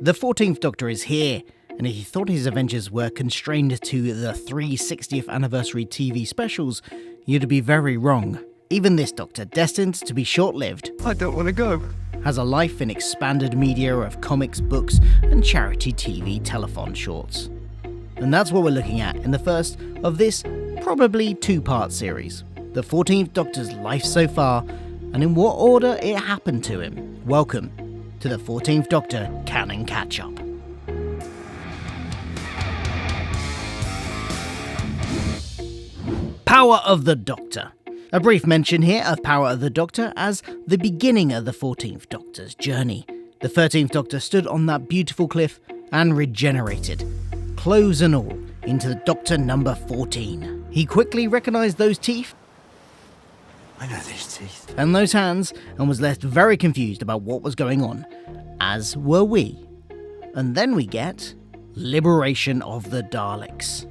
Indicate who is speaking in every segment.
Speaker 1: The 14th Doctor is here, and if you thought his adventures were constrained to the 360th anniversary TV specials, you'd be very wrong. Even this Doctor, destined to be short-lived,
Speaker 2: I don't want to go.
Speaker 1: has a life in expanded media of comics, books, and charity TV telethon shorts. And that's what we're looking at in the first of this probably two-part series. The 14th Doctor's life so far, and in what order it happened to him. Welcome to the 14th Doctor Canon Catch-Up. Power of the Doctor. A brief mention here of Power of the Doctor as the beginning of the 14th Doctor's journey. The 13th Doctor stood on that beautiful cliff and regenerated, clothes and all, into the Doctor number 14. He quickly recognised those teeth
Speaker 2: I know these teeth.
Speaker 1: and those hands and was left very confused about what was going on, as were we. And then we get Liberation of the Daleks.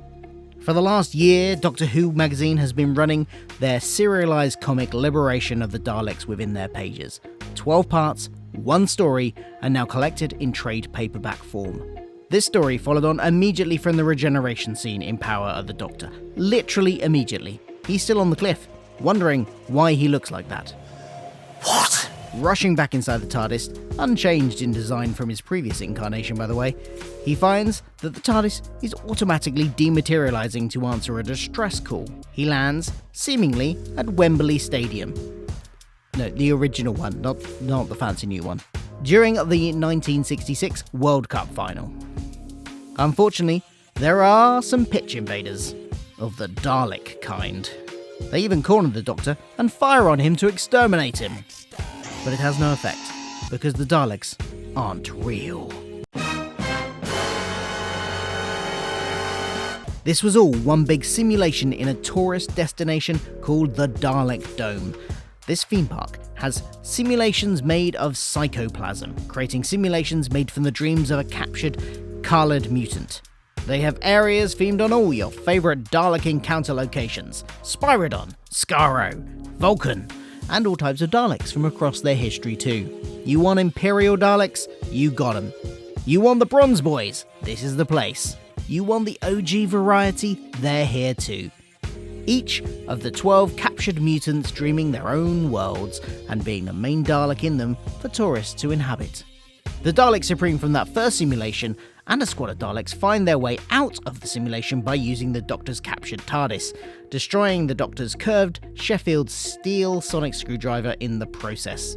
Speaker 1: For the last year, Doctor Who magazine has been running their serialised comic Liberation of the Daleks within their pages. 12 parts, one story, and now collected in trade paperback form. This story followed on immediately from the regeneration scene in Power of the Doctor. Literally immediately. He's still on the cliff, wondering why he looks like that.
Speaker 2: What?
Speaker 1: Rushing back inside the TARDIS, unchanged in design from his previous incarnation by the way, he finds that the TARDIS is automatically dematerialising to answer a distress call. He lands, seemingly, at Wembley Stadium. No, the original one, not the fancy new one. During the 1966 World Cup final. Unfortunately, there are some pitch invaders, of the Dalek kind. They even corner the Doctor and fire on him to exterminate him. But it has no effect, because the Daleks aren't real. This was all one big simulation in a tourist destination called the Dalek Dome. This theme park has simulations made of psychoplasm, creating simulations made from the dreams of a captured Khalid mutant. They have areas themed on all your favourite Dalek encounter locations: Spyridon, Skaro, Vulcan, and all types of Daleks from across their history too. You want Imperial Daleks? You got them. You want the Bronze Boys? This is the place. You want the OG variety? They're here too. Each of the 12 captured mutants dreaming their own worlds and being the main Dalek in them for tourists to inhabit. The Dalek Supreme from that first simulation and a squad of Daleks find their way out of the simulation by using the Doctor's captured TARDIS, destroying the Doctor's curved Sheffield steel sonic screwdriver in the process.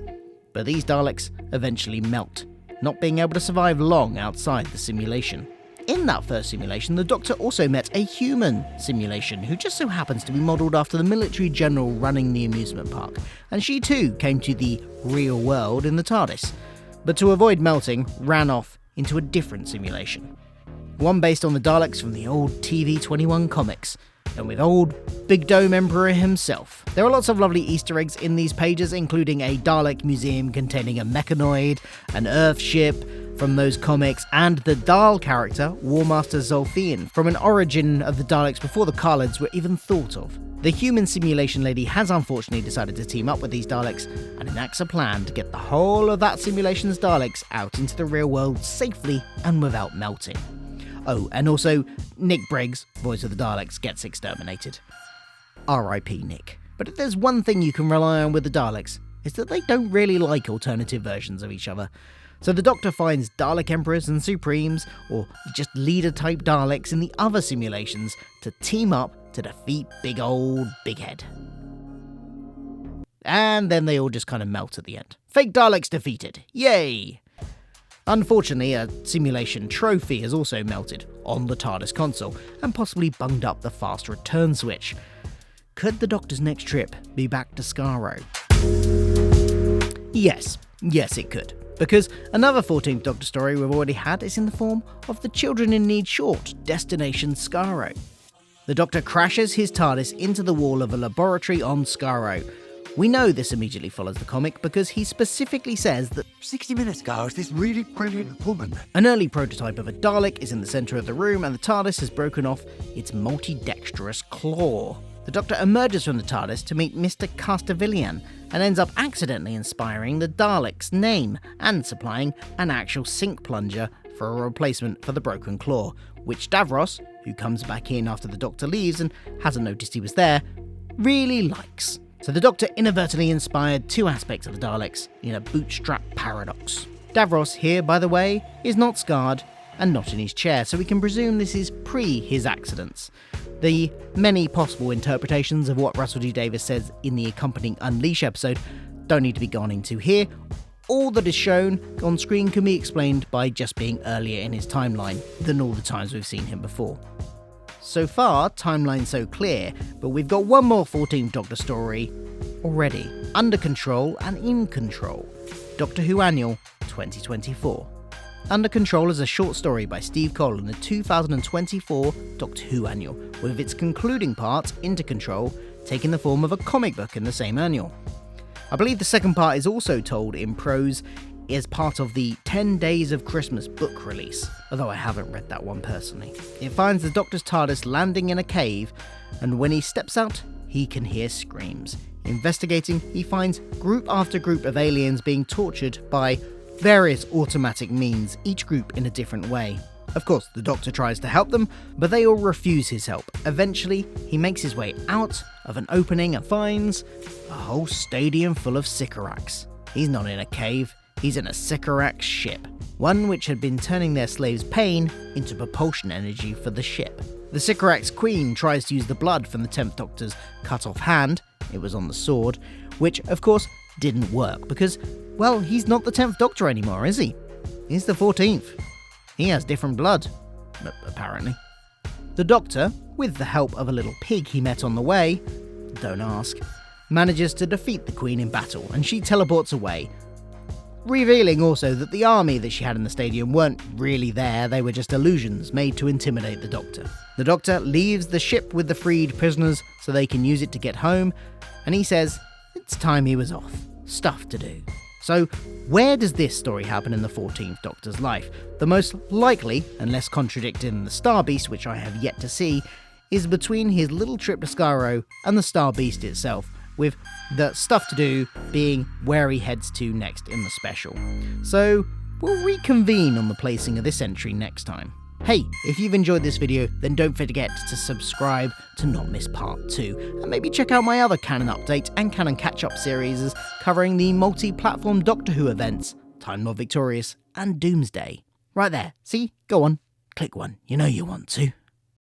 Speaker 1: But these Daleks eventually melt, not being able to survive long outside the simulation. In that first simulation, the Doctor also met a human simulation who just so happens to be modelled after the military general running the amusement park, and she too came to the real world in the TARDIS, but to avoid melting, ran off into a different simulation. One based on the Daleks from the old TV21 comics, and with old Big Dome Emperor himself. There are lots of lovely Easter eggs in these pages, including a Dalek museum containing a mechanoid, an Earth ship from those comics, and the Dal character, War Master Zolthian, from an origin of the Daleks before the Khalids were even thought of. The human simulation lady has unfortunately decided to team up with these Daleks and enacts a plan to get the whole of that simulation's Daleks out into the real world safely and without melting. Oh, and also, Nick Briggs, voice of the Daleks, gets exterminated. R.I.P. Nick. But if there's one thing you can rely on with the Daleks, it's that they don't really like alternative versions of each other. So the Doctor finds Dalek Emperors and Supremes, or just leader-type Daleks in the other simulations to team up to defeat big old Big Head. And then they all just kind of melt at the end. Fake Daleks defeated. Yay! Unfortunately, a simulation trophy has also melted on the TARDIS console and possibly bunged up the fast return switch. Could the Doctor's next trip be back to Skaro? Yes it could. Because another 14th Doctor story we've already had is in the form of the Children in Need short, Destination Skaro. The Doctor crashes his TARDIS into the wall of a laboratory on Skaro. We know this immediately follows the comic because he specifically says that
Speaker 2: 60 minutes ago, I was this really brilliant woman.
Speaker 1: an early prototype of a Dalek is in the centre of the room and the TARDIS has broken off its multi-dexterous claw. The Doctor emerges from the TARDIS to meet Mr. Castavillian, and ends up accidentally inspiring the Dalek's name and supplying an actual sink plunger for a replacement for the broken claw, which Davros, who comes back in after the Doctor leaves and hasn't noticed he was there, really likes. So the Doctor inadvertently inspired two aspects of the Daleks in a bootstrap paradox. Davros here, by the way, is not scarred and not in his chair, so we can presume this is pre his accidents. The many possible interpretations of what Russell T Davies says in the accompanying Unleash episode don't need to be gone into here. All that is shown on screen can be explained by just being earlier in his timeline than all the times we've seen him before. So far, timeline's so clear, but we've got one more 14th Doctor story already. Under Control and In Control. Doctor Who Annual 2024. Under Control is a short story by Steve Cole in the 2024 Doctor Who Annual, with its concluding part, Into Control, taking the form of a comic book in the same annual. I believe the second part is also told in prose as part of the 10 Days of Christmas book release, although I haven't read that one personally. It finds the Doctor's TARDIS landing in a cave, and when he steps out, he can hear screams. Investigating, he finds group after group of aliens being tortured by various automatic means, each group in a different way. Of course, the Doctor tries to help them, but they all refuse his help. Eventually, he makes his way out of an opening and finds a whole stadium full of Sycorax. He's not in a cave, he's in a Sycorax ship, one which had been turning their slaves' pain into propulsion energy for the ship. The Sycorax Queen tries to use the blood from the 10th Doctor's cut-off hand, it was on the sword, which, of course, didn't work because, well, he's not the 10th Doctor anymore, is he? He's the 14th. He has different blood, apparently. The Doctor, with the help of a little pig he met on the way, don't ask, manages to defeat the Queen in battle, and she teleports away, revealing also that the army that she had in the stadium weren't really there, they were just illusions made to intimidate the Doctor. The Doctor leaves the ship with the freed prisoners so they can use it to get home, and he says it's time he was off. Stuff to do. So, where does this story happen in the 14th Doctor's life? The most likely, unless contradicted in the Star Beast, which I have yet to see, is between his little trip to Skaro and the Star Beast itself, with the stuff to do being where he heads to next in the special. So, we'll reconvene on the placing of this entry next time. Hey, if you've enjoyed this video, then don't forget to subscribe to not miss part 2, and maybe check out my other Canon Update and Canon Catch-Up series covering the multi-platform Doctor Who events, Time Lord Victorious and Doomsday. Right there, see? Go on, click one, you know you want to.